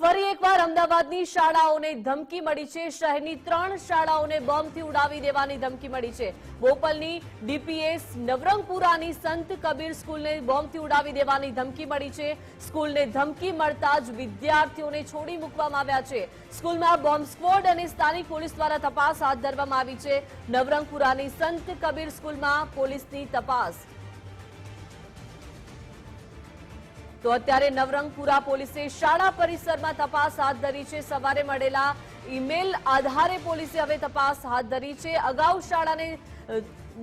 ફરી એકવાર અમદાવાદની શાળાઓને ધમકી મળી છે। શહેરની 3 શાળાઓને બોમ્બથી ઉડાવી દેવાની ધમકી મળી છે। બોપલની ડીપીએસ નવરંગપુરાની સંત કબીર સ્કૂલને બોમ્બથી ઉડાવી દેવાની ધમકી મળી છે। સ્કૂલને ધમકી મળતા જ વિદ્યાર્થીઓને છોડી મૂકવામાં આવ્યા છે। સ્કૂલમાં બોમ્બ સ્ક્વોડ અને સ્થાનિક પોલીસ દ્વારા તપાસ હાથ ધરવામાં આવી છે। નવરંગપુરાની સંત કબીર સ્કૂલમાં પોલીસની તપાસ। તો અત્યારે નવરંગપુરા પોલીસે શાળા પરિસરમાં તપાસ હાથ ધરી છે। સવારે મળેલા ઈમેલ આધારે પોલીસે હવે તપાસ હાથ ધરી છે। અગાઉ શાળાને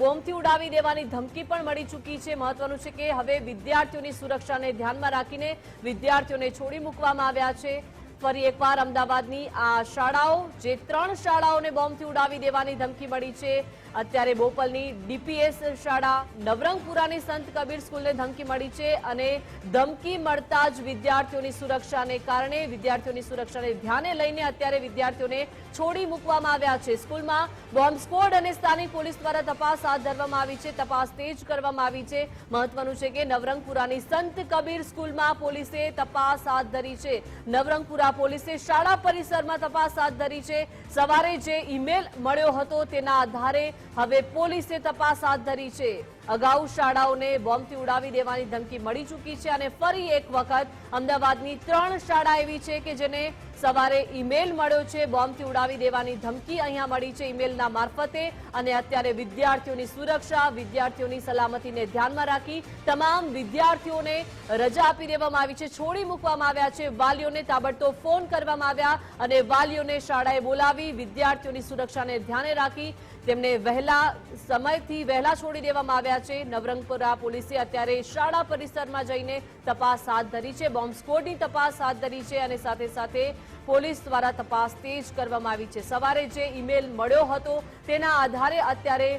બોમ્બથી ઉડાવી દેવાની ધમકી પણ મળી ચૂકી છે। મહત્વનું છે કે હવે વિદ્યાર્થીઓની સુરક્ષાને ધ્યાનમાં રાખીને વિદ્યાર્થીઓને છોડી મૂકવામાં આવ્યા છે। ફરી એકવાર અમદાવાદની આ શાળાઓ જે 3 શાળાઓને બોમ્બથી ઉડાવી દેવાની ધમકી મળી છે। અત્યારે બોપલની ડીપીએસ શાળા નવરંગપુરાની સંત કબીર સ્કૂલને ધમકી મળી છે અને ધમકી મળતા જ વિદ્યાર્થીઓની સુરક્ષાને કારણે વિદ્યાર્થીઓની સુરક્ષાને ધ્યાને લઈને અત્યારે વિદ્યાર્થીઓને છોડી મૂકવામાં આવ્યા છે। સ્કૂલમાં બોમ્બ સ્ક્વોડ અને સ્થાનિક પોલીસ દ્વારા તપાસ હાથ ધરવામાં આવી છે। તપાસ તેજ કરવામાં આવી છે। મહત્વનું છે કે નવરંગપુરાની સંત કબીર સ્કૂલમાં પોલીસે તપાસ હાથ ધરી છે। નવરંગપુરા પોલીસે શાળા પરિસરમાં તપાસ હાથ ધરી છે। સવારે જે ઈમેલ મળ્યો હતો તેના આધારે હવે પોલીસે તપાસ હાથ ધરી છે। અગાઉ શાળાઓને બોમ્બથી ઉડાવી દેવાની ધમકી મળી ચૂકી છે અને ફરી એક વખત અમદાવાદની 3 શાળા એવી છે કે જેને સવારે ઈમેલ મળ્યો છે બોમ્બથી ઉડાવી દેવાની ધમકી અહીંયા મળી છે ઈમેલના મારફતે અને અત્યારે વિદ્યાર્થીઓની સુરક્ષા વિદ્યાર્થીઓની સલામતીને ધ્યાનમાં રાખી તમામ વિદ્યાર્થીઓને રજા આપી દેવામાં આવી છે। છોડી મૂકવામાં આવ્યા છે। વાલીઓને તાબડતોબ ફોન કરવામાં આવ્યા અને વાલીઓને શાળાએ બોલાવી વિદ્યાર્થીઓની સુરક્ષાને ધ્યાને રાખી તેમને વહેલા સમયથી વહેલા છોડી દેવામાં આવ્યા છે। નવરંગપુરા પોલીસે અત્યારે શાળા પરિસરમાં જઈને તપાસ હાથ ધરી છે। બોમ્બ સ્ક્વોડની તપાસ હાથ ધરી છે અને સાથે સાથે પોલીસ દ્વારા તપાસ તેજ કરવામાં આવી છે। સવારે જે ઈમેલ મળ્યો હતો તેના આધારે અત્યારે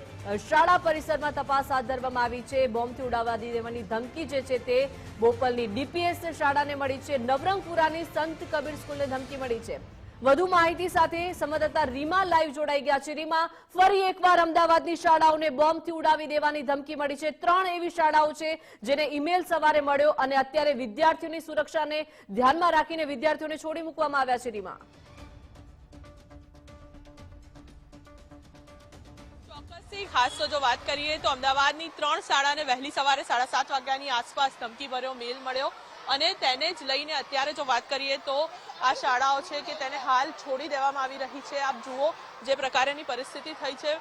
શાળા પરિસરમાં તપાસ હાથ ધરવામાં આવી છે। બોમ્બથી ઉડાવવા દેવાની ધમકી જે છે તે બોપલની ડીપીએસ શાળાને મળી છે। નવરંગપુરાની સંત કબીર સ્કૂલને ધમકી મળી છે। વધુ માહિતી સાથે સંવાદદાતા રીમા લાઈવ જોડાઈ ગયા છે। રીમા, ફરી એકવાર અમદાવાદની શાળાઓને બોમ્બથી ઉડાવી દેવાની ધમકી મળી છે। 3 એવી શાળાઓ છે જેને ઈમેલ સવારે મળ્યો અને અત્યારે વિદ્યાર્થીઓની સુરક્ષાને ધ્યાનમાં રાખીને વિદ્યાર્થીઓને છોડી મૂકવામાં આવ્યા છે। રીમા, ખાસ તો જો વાત કરીએ તો અમદાવાદની 3 શાળાને વહેલી સવારે 7:30 વાગ્યાની આસપાસ ધમકી ભર્યો મેલ મળ્યો અને તેને જ લઈને અત્યારે જો વાત કરીએ તો આ શાળાઓ છે કે તેને હાલ છોડી દેવામાં આવી રહી છે। આપ જુઓ જે પ્રકારની પરિસ્થિતિ થઈ છે।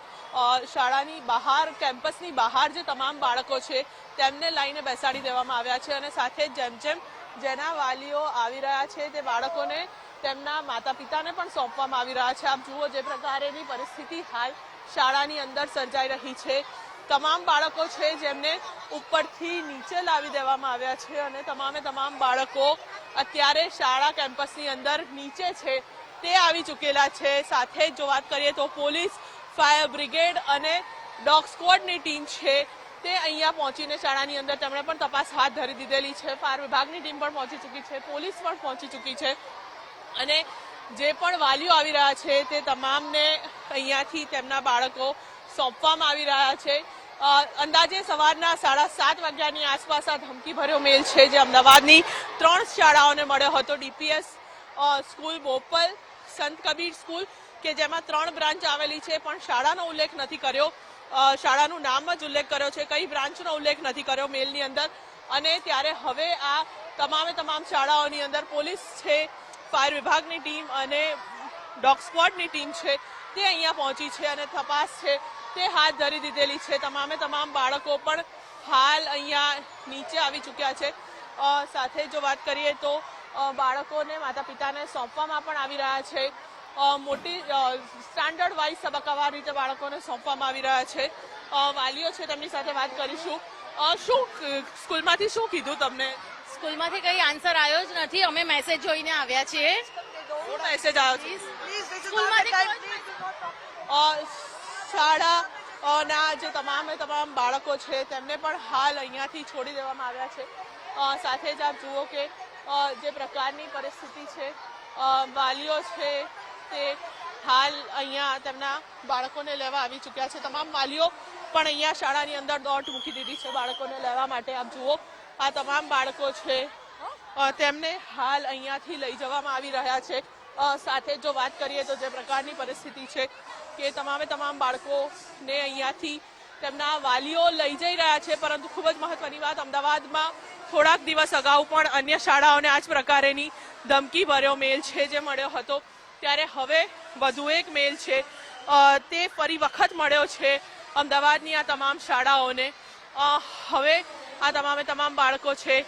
શાળાની બહાર કેમ્પસની બહાર જે તમામ બાળકો છે તેમને લઈને બેસાડી દેવામાં આવ્યા છે અને સાથે જેમ જેમ જેના વાલીઓ આવી રહ્યા છે તે બાળકોને તેમના માતા પિતાને પણ સોંપવામાં આવી રહ્યા છે। આપ જુઓ જે પ્રકારની પરિસ્થિતિ હાલ શાળાની અંદર સર્જાઈ રહી છે। તમામ બાળકો છે જેમને ઉપરથી નીચે લાવી દેવામાં આવ્યા છે અને તમામ બાળકો અત્યારે શાળા કેમ્પસની અંદર નીચે છે તે આવી ચૂકેલા છે। સાથે જો વાત કરીએ તો પોલીસ, ફાયર બ્રિગેડ અને ડોગ સ્ક્વોડની ટીમ છે તે અહીંયા પહોંચીને શાળાની અંદર તેમણે પણ તપાસ હાથ ધરી દીધેલી છે। ફાયર વિભાગની ટીમ પણ પહોંચી ચૂકી છે, પોલીસ પણ પહોંચી ચૂકી છે અને જે પણ વાલીઓ આવી રહ્યા છે તે તમામને અહીંયાથી તેમના બાળકો સોંપવામાં આવી રહ્યા છે। અંદાજે સવારના 7:30 વાગ્યાની આસપાસ આ ધમકી ભર્યો મેલ છે જે અમદાવાદની 3 શાળાઓને મળ્યો હતો। ડીપીએસ સ્કૂલ, બોપલ, સંત કબીર સ્કૂલ કે જેમાં 3 બ્રાન્ચ આવેલી છે પણ શાળાનો ઉલ્લેખ નથી કર્યો। શાળાનું નામ જ ઉલ્લેખ કર્યો છે, કઈ બ્રાન્ચનો ઉલ્લેખ નથી કર્યો મેલની અંદર અને ત્યારે હવે આ તમામ શાળાઓની અંદર પોલીસ છે, ફાયર વિભાગની ટીમ અને ડોગ સ્ક્વોડની ટીમ છે તે અહીંયા પહોંચી છે અને તપાસ છે તે હાથ ધરી દીધેલી છે। તમામ બાળકો પણ હાલ અહીંયા નીચે આવી ચૂક્યા છે। સાથે જો વાત કરીએ તો બાળકોને માતા પિતાને સોંપવામાં પણ આવી રહ્યા છે। મોટી સ્ટાન્ડર્ડ વાઇઝ તબક્કાવાર રીતે બાળકોને સોંપવામાં આવી રહ્યા છે। વાલીઓ છે તેમની સાથે વાત કરીશું। શું સ્કૂલમાંથી શું કીધું તમને? સ્કૂલમાંથી કઈ આન્સર આવ્યો જ નથી, અમે મેસેજ જોઈને આવ્યા છીએ। મેસેજ આવ્યો છે શાળાના જે તમામ બાળકો છે તેમને પણ હાલ અહીંયાથી છોડી દેવામાં આવ્યા છે। સાથે જ આપ જુઓ કે જે પ્રકારની પરિસ્થિતિ છે, વાલીઓ છે તે હાલ અહીંયા તેમના બાળકોને લેવા આવી ચૂક્યા છે। તમામ વાલીઓ પણ અહીંયા શાળાની અંદર દોટ મૂકી દીધી છે બાળકોને લેવા માટે। આપ જુઓ આ તમામ બાળકો છે તેમને હાલ અહીંયાથી લઈ જવામાં આવી રહ્યા છે. સાથે જો વાત કરીએ તો જે પ્રકારની પરિસ્થિતિ છે કે તમામ બાળકોને અહીંયાથી તેમના વાલીઓ લઈ જઈ રહ્યા છે. પરંતુ ખૂબ જ મહત્વની વાત, અમદાવાદમાં થોડાક દિવસ અગાઉ પણ અન્ય શાળાઓને આ જ પ્રકારેની ધમકી ભર્યો મેલ છે જે મળ્યો હતો. ત્યારે હવે વધુ એક મેલ છે તે ફરી વખત મળ્યો છે અમદાવાદની આ તમામ શાળાઓને. હવે આ તમામ બાળકો છે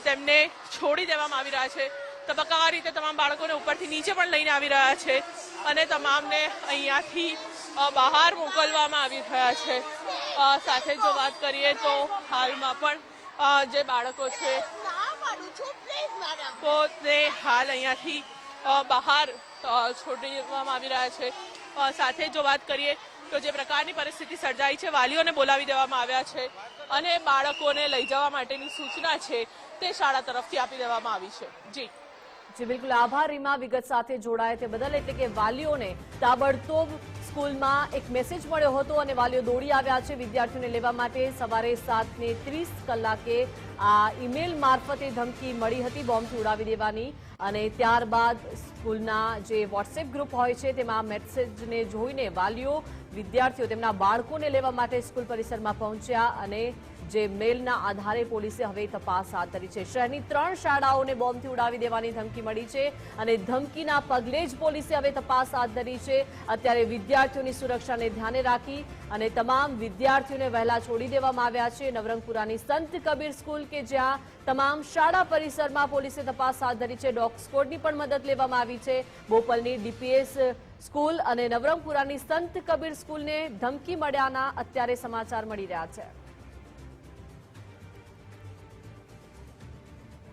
તેમને છોડી દેવામાં આવી રહ્યા છે. તબક્કાવાર રીતે તમામ બાળકોને ઉપરથી નીચે પણ લઈને આવી રહ્યા છે અને તમામને અહીંયાથી બહાર મોકલવામાં આવી રહ્યા છે. સાથે જો વાત કરીએ તો હાલમાં પણ જે બાળકો છે તો તે હાલ અહીંયાથી બહાર છોડી દેવામાં આવી રહ્યા છે. સાથે જો વાત કરીએ તો જે પ્રકારની પરિસ્થિતિ સર્જાઈ છે, વાલીઓને બોલાવી દેવામાં આવ્યા છે અને બાળકોને લઈ જવા માટેની સૂચના છે તે શાળા તરફથી આપી દેવામાં આવી છે. જી બિલકુલ આભાર રીમા, વિગત સાથે જોડાયા તે બદલ. એટલે કે વાલીઓને તાબડતોબ સ્કૂલમાં એક મેસેજ મળ્યો હતો અને વાલીઓ દોડી આવ્યા છે વિદ્યાર્થીઓને લેવા માટે. સવારે 7:30 કલાકે આ ઈમેલ મારફતે ધમકી મળી હતી બોમ્બથી ઉડાવી દેવાની અને ત્યારબાદ સ્કૂલના જે વોટ્સએપ ગ્રુપ હોય છે તેમાં મેસેજને જોઈને વાલીઓ વિદ્યાર્થીઓ તેમના બાળકોને લેવા માટે સ્કૂલ પરિસરમાં પહોંચ્યા અને જે મેલના આધારે પોલીસે હવે તપાસ હાથ ધરી છે. શહેરની 3 શાળાઓને બોમ્બથી ઉડાવી દેવાની ધમકી મળી છે અને ધમકીના પગલે જ પોલીસે હવે તપાસ હાથ ધરી છે. અત્યારે વિદ્યાર્થીઓની સુરક્ષાને ધ્યાને રાખી અને તમામ વિદ્યાર્થીઓને વહેલા છોડી દેવામાં આવ્યા છે. નવરંગપુરાની સંત કબીર સ્કૂલ કે જ્યાં તમામ શાળા પરિસરમાં પોલીસે તપાસ હાથ ધરી છે. ડોગ સ્કોડની પણ મદદ લેવામાં આવી છે. બોપલની ડીપીએસ સ્કૂલ અને નવરંગપુરાની સંત કબીર સ્કૂલને ધમકી મળ્યાના અત્યારે સમાચાર મળી રહ્યા છે.